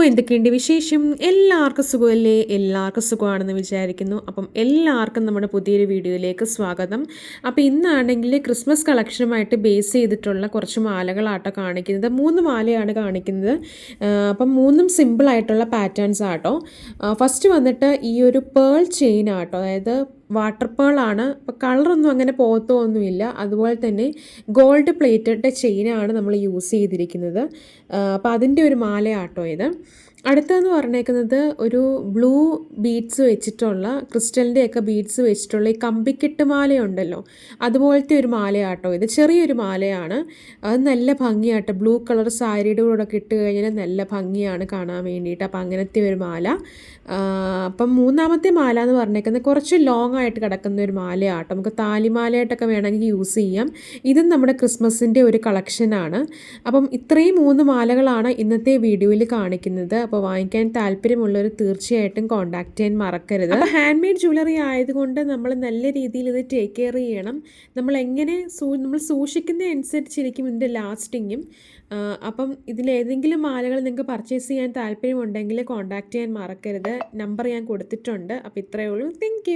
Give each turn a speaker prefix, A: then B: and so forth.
A: എന്തൊക്കെയുണ്ട് വിശേഷം? എല്ലാവർക്കും സുഖമല്ലേ? എല്ലാവർക്കും സുഖമാണെന്ന് വിചാരിക്കുന്നു. അപ്പം എല്ലാവർക്കും നമ്മുടെ പുതിയൊരു വീഡിയോയിലേക്ക് സ്വാഗതം. അപ്പോൾ ഇന്നാണെങ്കിൽ ക്രിസ്മസ് കളക്ഷനുമായിട്ട് ബേസ് ചെയ്തിട്ടുള്ള കുറച്ച് മാലകളാട്ടോ കാണിക്കുന്നത്. 3 മാലയാണ് കാണിക്കുന്നത്. അപ്പം 3ഉം സിമ്പിളായിട്ടുള്ള പാറ്റേൺസ് ആട്ടോ. ഫസ്റ്റ് വന്നിട്ട് ഈ ഒരു പേൾ ചെയിൻ ആട്ടോ, അതായത് വാട്ടർ പേളാണ്. അപ്പോൾ കളറൊന്നും അങ്ങനെ പോകത്തൊന്നുമില്ല. അതുപോലെ തന്നെ ഗോൾഡ് പ്ലേറ്റഡ് ചെയിനാണ് നമ്മൾ യൂസ് ചെയ്തിരിക്കുന്നത്. അപ്പോൾ അതിൻ്റെ ഒരു മാലയാട്ടോ ഇത്. അടുത്തതെന്ന് പറഞ്ഞേക്കുന്നത് ഒരു ബ്ലൂ ബീഡ്സ് വെച്ചിട്ടുള്ള ക്രിസ്റ്റലിൻ്റെയൊക്കെ ബീഡ്സ് വെച്ചിട്ടുള്ള ഈ കമ്പിക്കെട്ട് മാലയുണ്ടല്ലോ, അതുപോലത്തെ ഒരു മാലയാട്ടോ ഇത്. ചെറിയൊരു മാലയാണ്. അത് നല്ല ഭംഗിയാട്ടോ. ബ്ലൂ കളർ സാരിയുടെ കൂടെ ഒക്കെ ഇട്ട് കഴിഞ്ഞാൽ നല്ല ഭംഗിയാണ് കാണാൻ വേണ്ടിയിട്ട്. അപ്പം അങ്ങനത്തെ ഒരു മാല. അപ്പം മൂന്നാമത്തെ മാല എന്ന് പറഞ്ഞേക്കുന്നത് കുറച്ച് ലോങ് ആയിട്ട് കിടക്കുന്ന ഒരു മാലയാട്ടോ. നമുക്ക് താലിമാലയായിട്ടൊക്കെ വേണമെങ്കിൽ യൂസ് ചെയ്യാം. ഇതും നമ്മുടെ ക്രിസ്മസിൻ്റെ ഒരു കളക്ഷനാണ്. അപ്പം ഇത്രയും 3 മാലകളാണ് ഇന്നത്തെ വീഡിയോയിൽ കാണിക്കുന്നത്. അപ്പോൾ വാങ്ങിക്കാൻ താല്പര്യമുള്ളവർ തീർച്ചയായിട്ടും കോൺടാക്ട് ചെയ്യാൻ മറക്കരുത്. അപ്പോൾ ഹാൻഡ് മെയ്ഡ് ജ്വല്ലറി ആയതുകൊണ്ട് നമ്മൾ നല്ല രീതിയിൽ ഇത് ടേക്ക് കെയർ ചെയ്യണം. നമ്മൾ സൂക്ഷിക്കുന്ന അനുസരിച്ചിരിക്കും ഇതിൻ്റെ ലാസ്റ്റിങ്ങും. അപ്പം ഇതിലേതെങ്കിലും മാലകൾ നിങ്ങൾക്ക് പർച്ചേസ് ചെയ്യാൻ താല്പര്യമുണ്ടെങ്കിൽ കോൺടാക്ട് ചെയ്യാൻ മറക്കരുത്. നമ്പർ ഞാൻ കൊടുത്തിട്ടുണ്ട്. അപ്പോൾ ഇത്രയേ ഉള്ളൂ. താങ്ക്